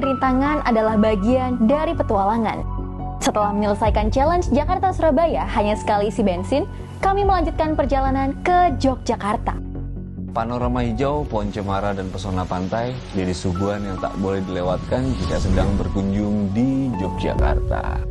rintangan adalah bagian dari petualangan. Setelah menyelesaikan challenge Jakarta-Surabaya hanya sekali isi bensin, kami melanjutkan perjalanan ke Yogyakarta. Panorama hijau, pohon cemara, dan pesona pantai jadi suguhan yang tak boleh dilewatkan jika sedang berkunjung di Yogyakarta.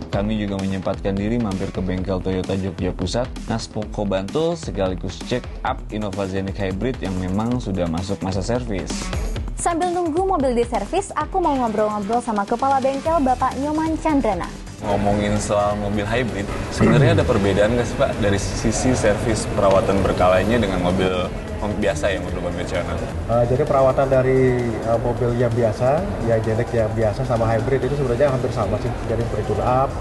Kami juga menyempatkan diri mampir ke bengkel Toyota Jogja Pusat, Naspoko Bantul, sekaligus check up Innova Zenix Hybrid yang memang sudah masuk masa servis. Sambil nunggu mobil diservis, aku mau ngobrol-ngobrol sama kepala bengkel Bapak Nyoman Chandrana. Ngomongin soal mobil hybrid, sebenarnya ada perbedaan nggak sih Pak dari sisi servis perawatan berkalanya dengan mobil biasa ya, mobil konvensional? Jadi perawatan dari mobil yang biasa, ya Zenix yang biasa sama hybrid itu sebenarnya hampir sama sih. Jadi pre-tune up,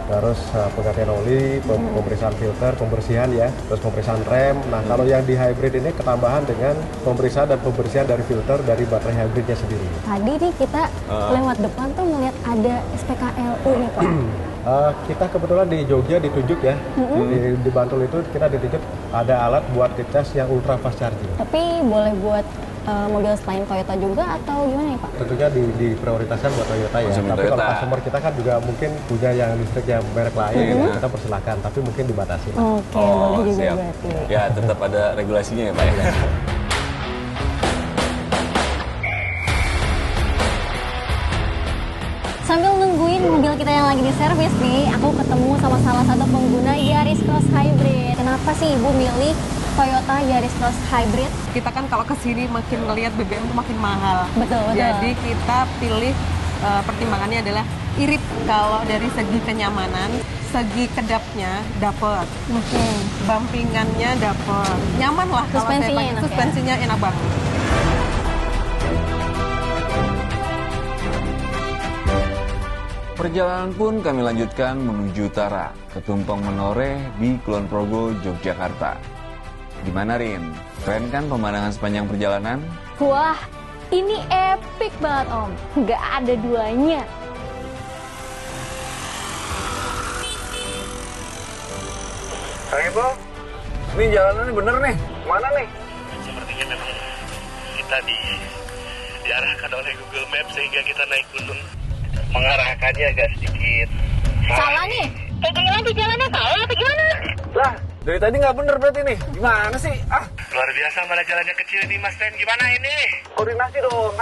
terus penggantian oli, pemeriksaan filter, pembersihan ya, terus pemeriksaan rem. Nah kalau yang di hybrid ini ketambahan dengan pemeriksaan dan pembersihan dari filter dari baterai hybridnya sendiri. Tadi nih kita lewat depan tuh ngeliat ada SPKLU nih Pak. Kita kebetulan di Jogja ditunjuk ya, di Bantul itu kita ditunjuk ada alat buat ngecas yang ultra fast charging. Tapi boleh buat mobil selain Toyota juga atau gimana ya Pak? Tentunya diprioritaskan buat Toyota ya. Tapi kalau customer kita kan juga mungkin punya yang listrik yang merek lain, kita persilakan. Tapi mungkin dibatasi. Oke, boleh juga siap. berarti. Ya tetap ada regulasinya ya Pak ya. Sambil nungguin mobil kita yang lagi diservis nih, aku ketemu sama salah satu pengguna Yaris Cross Hybrid. Kenapa sih Ibu milih Toyota Yaris Cross Hybrid? Kita kan kalau kesini makin ngelihat BBM itu makin mahal. Betul. Jadi kita pilih pertimbangannya adalah irit. Kalau dari segi kenyamanan, segi kedapnya dapet. Bumpingannya dapet. Nyaman lah kalau saya pakai. Suspensinya enak banget. Perjalanan pun kami lanjutkan menuju utara, ke Tumpeng Menoreh di Kulon Progo, Yogyakarta. Gimana Rin? Keren kan pemandangan sepanjang perjalanan? Wah, ini epic banget Om. Nggak ada duanya. Kang Ibu, ini jalanannya bener nih. Mana nih? Sepertinya memang kita diarahkan oleh Google Maps sehingga kita naik gunung. Mengarahkannya agak sedikit Salah nih. Kayaknya di jalannya salah atau gimana? Lah, dari tadi nggak bener berarti nih. Gimana sih? luar biasa, malah jalannya kecil nih Mas Ten. Gimana ini? Koordinasi dong,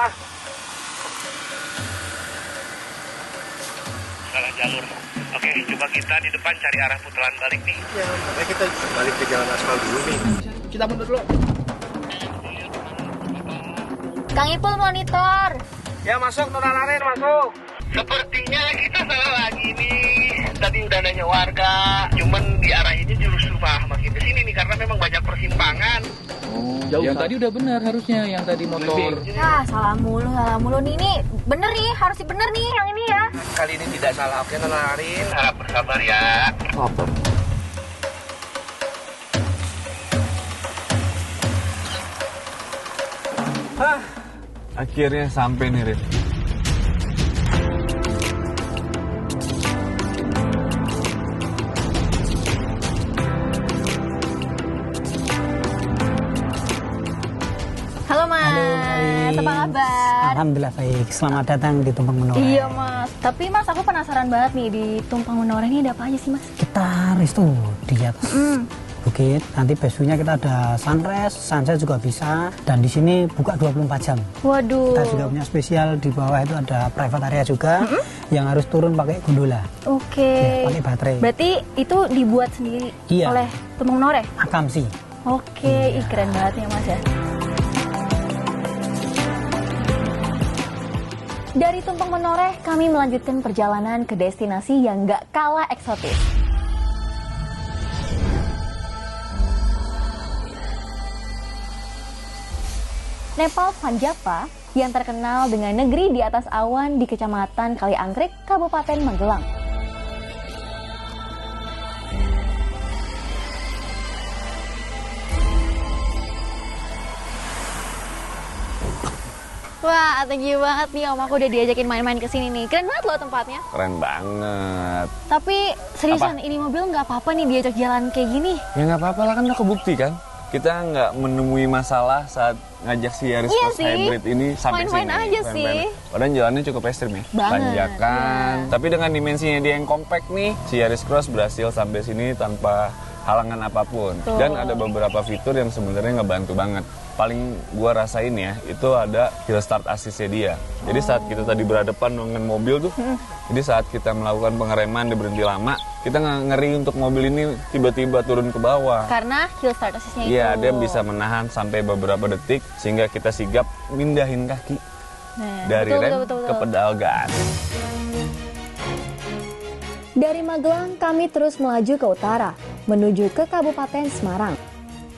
Salah jalur. Oke, coba kita di depan cari arah putaran balik nih. Ya, makanya kita balik ke jalan aspal dulu nih. Kita mundur dulu. Kang Ipul monitor. Ya masuk, Nona Larin, masuk. Sepertinya kita salah lagi nih. Tadi udah nanya warga, cuman diarahinnya justru makin ke sini nih karena memang banyak persimpangan. Jauh yang tadi udah benar harusnya, yang tadi motor. Ya, salah mulu nih. Ini bener nih, harus bener nih yang ini ya. Kali ini tidak salah. Oke, Nona Larin, harap bersabar ya. Akhirnya sampai nih, Rin. Halo Mas, apa kabar? Alhamdulillah baik, selamat datang di Tumpeng Menoreh. Iya Mas, tapi Mas aku penasaran banget nih di Tumpeng Menoreh ini ada apa aja sih Mas? Kita resto di atas bukit, nanti besoknya kita ada sunrise, sunset juga bisa, dan di sini buka 24 jam. Waduh. Kita juga punya spesial, di bawah itu ada private area juga, yang harus turun pakai gondola. Oke. Ya, pakai baterai. Berarti itu dibuat sendiri oleh Tumpeng Menoreh? Akamsi. Oke, ih, keren banget ya Mas ya. Dari Tumpeng Menoreh, kami melanjutkan perjalanan ke destinasi yang gak kalah eksotis. Nepal Vanjapa yang terkenal dengan negeri di atas awan di Kecamatan Kaliangkrik, Kabupaten Magelang. Wah, thank you banget nih Om, aku udah diajakin main-main ke sini nih. Keren banget loh tempatnya. Keren banget. Tapi seriusan, ini mobil nggak apa-apa nih diajak jalan kayak gini? Ya nggak apa-apa lah, kan udah kebukti kan. kita nggak menemui masalah saat ngajak si Yaris Cross sih. Hybrid ini sampai Main-main sini. aja sih. Padahal jalannya cukup ekstrim ya. Banget, Tanjakan. Tapi dengan dimensinya dia yang compact nih, si Yaris Cross berhasil sampai sini tanpa halangan apapun. Betul. Dan ada beberapa fitur yang sebenarnya ngebantu banget. Paling gua rasain ya, itu ada hill start assist-nya dia. Jadi saat kita tadi berhadapan dengan mobil tuh, jadi saat kita melakukan pengereman, dia berhenti lama, kita nggak ngeri untuk mobil ini tiba-tiba turun ke bawah. Karena hill start assist-nya itu. Iya, dia bisa menahan sampai beberapa detik sehingga kita sigap mindahin kaki dari rem ke pedal gas. Dari Magelang, kami terus melaju ke utara, menuju ke Kabupaten Semarang.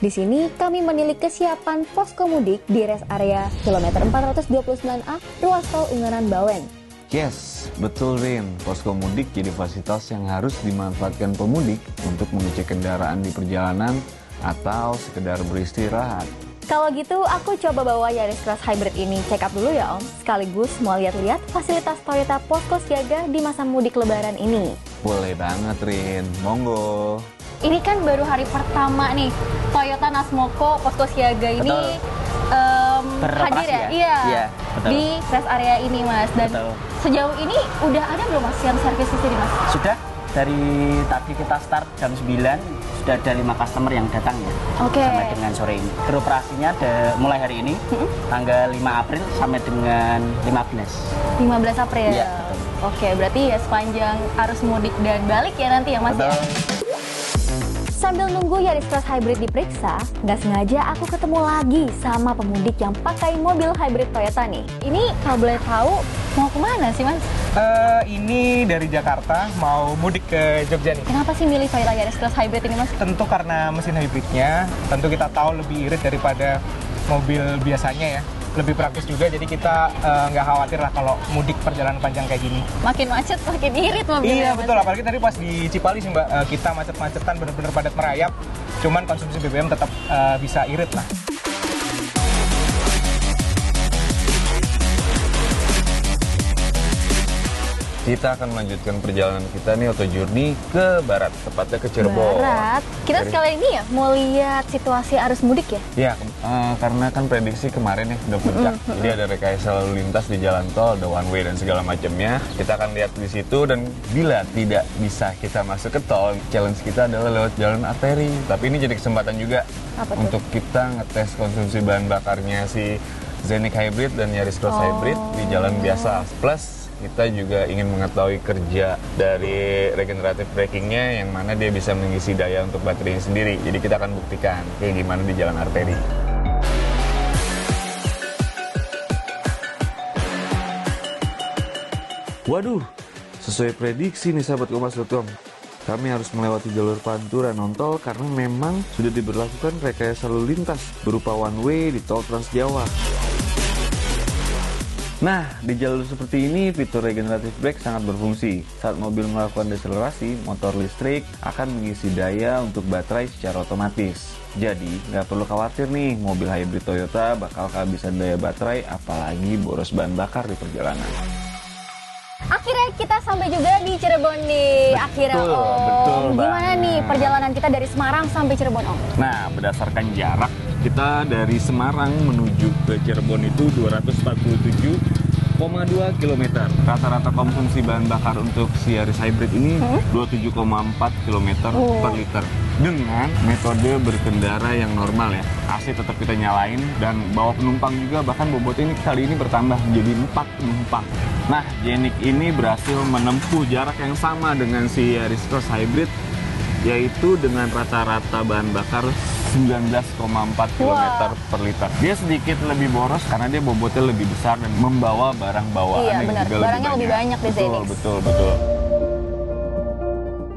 Di sini, kami menilik kesiapan posko mudik di rest area kilometer 429A, ruas tol Ungaran Bawen. Yes, betul Rin. Posko mudik jadi fasilitas yang harus dimanfaatkan pemudik untuk mengecek kendaraan di perjalanan atau sekedar beristirahat. Kalau gitu, aku coba bawa Yaris Cross Hybrid ini check up dulu ya Om. Sekaligus mau lihat-lihat fasilitas Toyota Posko Siaga di masa mudik lebaran ini. Boleh banget Rin, monggo. Ini kan baru hari pertama nih, Toyota Nasmoko Posko Siaga ini hadir ya? Iya, betul. Di rest area ini Mas. Dan Betul. sejauh ini udah ada belum Mas yang servis di sini Mas? Sudah, dari tadi kita start jam 9, sudah ada 5 customer yang datang ya. Oke. Sampai dengan sore ini. Beroperasinya mulai hari ini, tanggal 5 April sampai dengan 15. 15 April? Iya, betul. Oke, berarti ya sepanjang arus mudik dan balik ya nanti ya Mas ya? Sambil nunggu Yaris Cross Hybrid diperiksa, nggak sengaja aku ketemu lagi sama pemudik yang pakai mobil hybrid Toyota nih. Ini kalau boleh tahu mau kemana sih Mas? Ini dari Jakarta mau mudik ke Jogja nih. Kenapa sih milih Toyota Yaris Cross Hybrid ini Mas? Tentu karena mesin hybridnya, tentu kita tahu lebih irit daripada mobil biasanya ya. Lebih praktis juga, jadi kita nggak khawatir lah kalau mudik perjalanan panjang kayak gini. Makin macet, makin irit mobilnya. Iya betul, apalagi tadi pas di Cipali sih Mbak, kita macet-macetan bener-bener padat merayap. Cuman konsumsi BBM tetap bisa irit lah. Kita akan melanjutkan perjalanan kita nih auto journey ke barat, tepatnya ke Cirebon. Barat. Kita sekali ini ya mau lihat situasi arus mudik ya? Ya, karena kan prediksi kemarin ya udah puncak, jadi ada rekayasa lalu lintas di jalan tol, ada one way dan segala macamnya. Kita akan lihat di situ dan bila tidak bisa kita masuk ke tol, challenge kita adalah lewat jalan arteri. Tapi ini jadi kesempatan juga untuk kita ngetes konsumsi bahan bakarnya si Zenik Hybrid dan Yaris Cross Hybrid di jalan biasa. Plus kita juga ingin mengetahui kerja dari regenerative brakingnya yang mana dia bisa mengisi daya untuk baterainya sendiri. Jadi kita akan buktikan kayak gimana di jalan arteri. Waduh, sesuai prediksi nih sahabat Kompas.com. Kami harus melewati jalur Pantura non-tol karena memang sudah diberlakukan rekayasa lalu lintas berupa one way di tol Trans Jawa. Nah, di jalur seperti ini, fitur regenerative brake sangat berfungsi. Saat mobil melakukan deselerasi, motor listrik akan mengisi daya untuk baterai secara otomatis. Jadi, nggak perlu khawatir nih, mobil hybrid Toyota bakal kehabisan daya baterai, apalagi boros bahan bakar di perjalanan. Akhirnya kita sampai juga di Cirebon nih. Akhirnya Om. Gimana nih perjalanan kita dari Semarang sampai Cirebon Om? Nah, berdasarkan jarak, kita dari Semarang menuju ke Cirebon itu 247,2 km. Rata-rata konsumsi bahan bakar untuk si Yaris Hybrid ini 27,4 km per liter. Dengan metode berkendara yang normal ya. AC tetap kita nyalain dan bawa penumpang juga, bahkan bobot ini kali ini bertambah menjadi 4 penumpang. Nah, Zenik ini berhasil menempuh jarak yang sama dengan si Yaris Cross Hybrid, yaitu dengan rata-rata bahan bakar 19,4 km per liter. Dia sedikit lebih boros karena dia bobotnya lebih besar dan membawa barang bawaan yang benar. juga Barangnya lebih banyak di Zenik. Betul.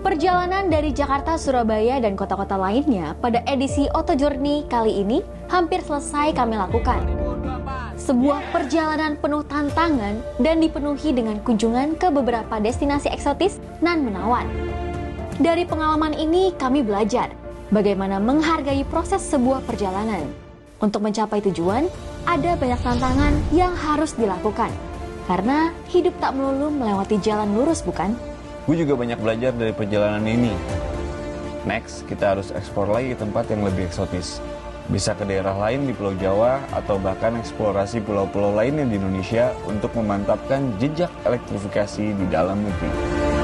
Perjalanan dari Jakarta, Surabaya, dan kota-kota lainnya pada edisi Auto Journey kali ini hampir selesai kami lakukan. Sebuah perjalanan penuh tantangan dan dipenuhi dengan kunjungan ke beberapa destinasi eksotis nan menawan. Dari pengalaman ini kami belajar bagaimana menghargai proses sebuah perjalanan. Untuk mencapai tujuan, ada banyak tantangan yang harus dilakukan. Karena hidup tak melulu melewati jalan lurus, bukan? Gue juga banyak belajar dari perjalanan ini. Next, kita harus eksplor lagi ke tempat yang lebih eksotis. Bisa ke daerah lain di Pulau Jawa atau bahkan eksplorasi pulau-pulau lainnya di Indonesia untuk memantapkan jejak elektrifikasi di dalam negeri.